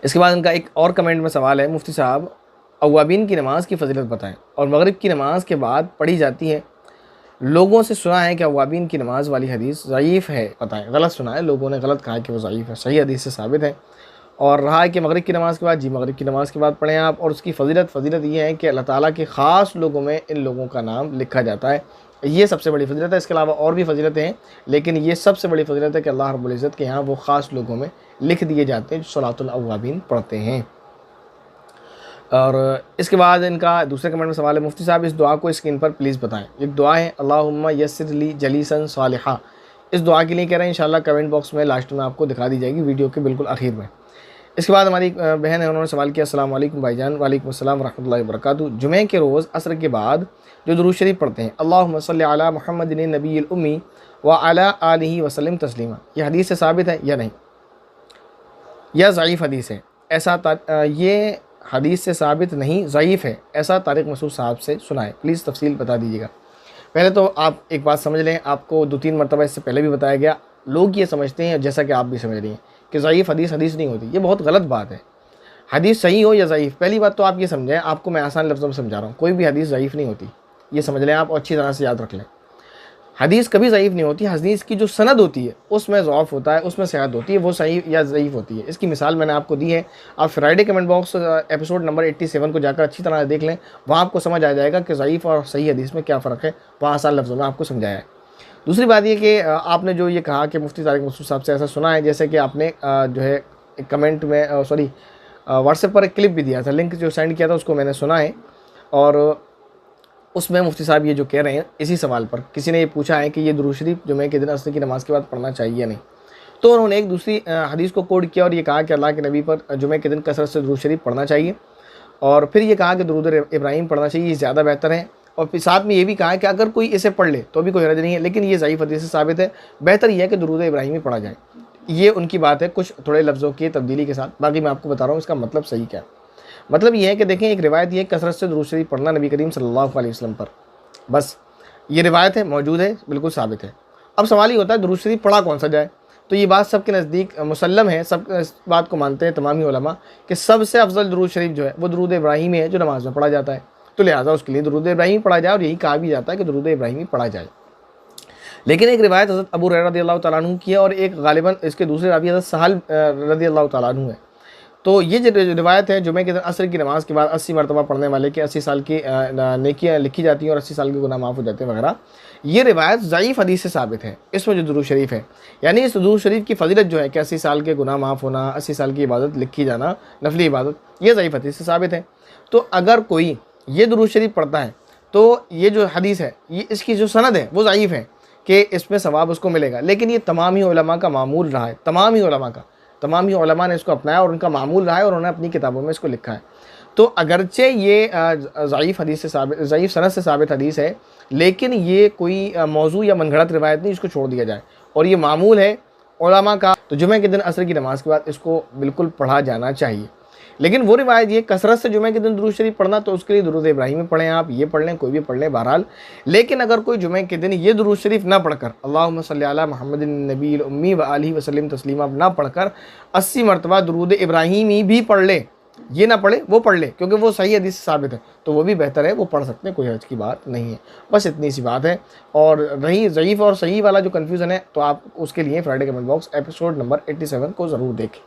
इसके बाद इनका एक और कमेंट में सवाल है, मुफ्ती साहब अव्वाबीन की नमाज़ की फ़जीलत बताएं और मगरिब की नमाज़ के बाद पढ़ी जाती है। लोगों से सुना है कि अव्वाबीन की नमाज़ वाली हदीस ज़ईफ़ है, बताएं। गलत सुना है, लोगों ने गलत कहा है कि वो ज़ईफ़ है, सही हदीस से साबित है। और रहा है कि मगरिब की नमाज़ के बाद, जी मगरिब की नमाज़ के बाद पढ़ें आप। और उसकी फ़जीलत ये है कि अल्लाह ताला के ख़ास लोगों में इन लोगों का नाम लिखा जाता है। ये सबसे बड़ी फ़जीलत है। इसके अलावा और भी फ़जीलतें हैं, लेकिन ये सबसे बड़ी फ़जीलत है कि अल्लाह रब्बुल इज़्ज़त के यहाँ वो ख़ास लोगों में लिख दिए जाते हैं जो सलातुल अव्वाबीन पढ़ते हैं। और इसके बाद इनका दूसरे कमेंट में सवाल है, मुफ्ती साहब इस दुआ को स्क्रीन पर प्लीज़ बताएं। एक दुआ है, अल्लाहुम्मा यस्सिर ली जलीसन सालिहा। इस दुआ के लिए कह रहे हैं, इंशाल्लाह कमेंट बॉक्स में लास्ट में आपको दिखा दी जाएगी, वीडियो के बिल्कुल आखिर में। इसके बाद हमारी बहन है, उन्होंने सवाल किया, अस्सलाम वालेकुम भाईजान। वालेकुम अस्सलाम रहमतुल्लाहि व बरकातहू। जुमे के रोज़ असर के बाद जो दुरूद शरीफ पढ़ते हैं, अल्लाहुम्मा सल्लि अला मुहम्मदिन नबिय्यिल उम्मी व अला आलिहि व सल्लिम तस्लीमा, ये हदीस से साबित है या नहीं? यह ज़ईफ़ हदीस है, ये हदीस से साबित नहीं, ज़ईफ़ है, ऐसा तारिक मसूद साहब से सुना है। प्लीज़ तफसील बता दीजिएगा। पहले तो आप एक बात समझ लें, आपको 2-3 मरतबा इससे पहले भी बताया गया। लोग ये समझते हैं, जैसा कि आप भी समझ रही हैं, कि ज़ईफ़ हदीस नहीं होती। ये बहुत गलत बात है। हदीस सही हो या ज़ईफ़, पहली बात तो आप ये समझें, आपको मैं आसान लफ्ज़ों में समझा रहा हूँ, कोई भी हदीस ज़ईफ़ नहीं होती। ये समझ लें आप और अच्छी तरह से याद रख लें। हदीस कभी ज़ईफ़ नहीं होती। हदीस की जो सनद होती है उसमें ज़ौफ़ होता है, उसमें सेहत होती है, वो सही या ज़ईफ़ होती है। इसकी मिसाल मैंने आपको दी है। आप Friday comment box episode number 87 को जाकर अच्छी तरह देख लें, वहाँ आपको समझ आ जाएगा कि ज़ईफ़ और सही हदीस में क्या फ़र्क है। वहाँ आसान लफ्ज़ों में आपको समझाया है। दूसरी बात ये कि आपने जो ये कहा कि मुफ्ती तारिक मसूद साहब से ऐसा सुना है, जैसे कि आपने जो है एक कमेंट में व्हाट्सएप पर एक क्लिप भी दिया था, लिंक जो सेंड किया था उसको मैंने सुना है। और उसमें मुफ्ती साहब ये जो कह रहे हैं, इसी सवाल पर किसी ने ये पूछा है कि ये दुरूद शरीफ जुमे के दिन असर की नमाज़ के बाद पढ़ना चाहिए या नहीं, तो उन्होंने एक दूसरी हदीस को कोट किया और ये कहा कि अल्लाह के नबी पर जुमे के दिन कसरत से दुरूद शरीफ पढ़ना चाहिए। और फिर ये कहा कि दुरूद इब्राहिम पढ़ना चाहिए, ये ज़्यादा बेहतर है। और फिर साथ में ये भी कहा है कि अगर कोई इसे पढ़ ले तो भी कोई हर्ज नहीं है, लेकिन ये ज़ईफ़ हदीस से साबित है, बेहतर यह है कि दुरूद इब्राहिम ही पढ़ा जाए। ये उनकी बात है, कुछ थोड़े लफ्ज़ों की तब्दीली के साथ। बाकी मैं आपको बता रहा हूँ इसका मतलब सही क्या है। मतलब ये है कि देखें, एक रिवायत ये है, कसरत से दुरूद शरीफ पढ़ना नबी करीम सल्लल्लाहु अलैहि वसल्लम पर, बस ये रिवायत है, मौजूद है, बिल्कुल साबित है। अब सवाल ये होता है दुरूद शरीफ पढ़ा कौन सा जाए, तो ये बात सबके नज़दीक मुसल्लम है, सब इस बात को मानते हैं तमामी उलमा कि सबसे अफजल दुरूद शरीफ जो है वो दुरूद इब्राहिम है, जो नमाज में पढ़ा जाता है। तो लिहाजा उसके लिए दुरूद इब्राहिम पढ़ा जाए, और यही कहा भी जाता है कि दुरूद इब्राहिम पढ़ा जाए। लेकिन एक रिवायत हज़रत अबू हुरैरा रज़ियल्लाहु तआला अन्हु की है, और एक गालिबन इसके दूसरे रावी हज़रत सहल रज़ियल्लाहु तआला अन्हु है। तो ये जो रिवायत है, जुमे के दिन असर की नमाज़ के बाद 80 मरतबा पढ़ने वाले के 80 साल की नेकियां लिखी जाती हैं और 80 साल के गुनाह माफ़ हो जाते हैं वगैरह, ये रिवायत ज़ईफ़ हदीस से साबित है। इसमें जो दुरूद शरीफ है, यानी इस दुरूद शरीफ की फ़जीलत जो है कि 80 साल के गुनाह माफ़ होना, 80 साल की इबादत लिखी जाना, नफली इबादत, ये ज़ईफ़ हदीस से साबित है। तो अगर कोई ये दुरूद शरीफ पढ़ता है तो ये जो हदीस है, ये इसकी जो सनद है वो ज़ईफ़ है कि इसमें सवाब उसको मिलेगा। लेकिन ये तमाम ही उलमा का मामूल रहा है, तमाम ही उलमा ने इसको अपनाया और उनका मामूल रहा है, और उन्होंने अपनी किताबों में इसको लिखा है। तो अगरचे ये ज़ईफ़ हदीस से साबित, ज़ईफ़ सनद से साबित हदीस है, लेकिन ये कोई मौजू या मनगढ़ंत रिवायत नहीं, इसको छोड़ दिया जाए। और ये मामूल है उलमा का, तो जुमे के दिन असर की नमाज़ के बाद इसको बिल्कुल पढ़ा जाना चाहिए। लेकिन वो रिवायत ये कसरत से जुमे के दिन दुरूद शरीफ पढ़ना, तो उसके लिए दुरूद इब्राहिम में पढ़ें, आप ये पढ़ लें, कोई भी पढ़ लें, बहरहाल। लेकिन अगर कोई जुमे के दिन ये दुरूद शरीफ ना पढ़कर, अल्लाहुम्मा सल्लि अला मुहम्मदिन नबिय्यिल उम्मी व आलिहि व सल्लिम तस्लीमा ना पढ़कर 80 मरतबा दुरूद इब्राहिमी भी पढ़ ले, ये ना पढ़े, वो पढ़ ले, क्योंकि वो सही हदीस से साबित है, तो वो भी बेहतर है, वो पढ़ सकते हैं, कोई हर्ज की बात नहीं है। बस इतनी सी बात है। और रही ज़ईफ़ और सही वाला जो कन्फ्यूज़न है, तो आप उसके लिए Friday comment box episode number 87 को ज़रूर देखें।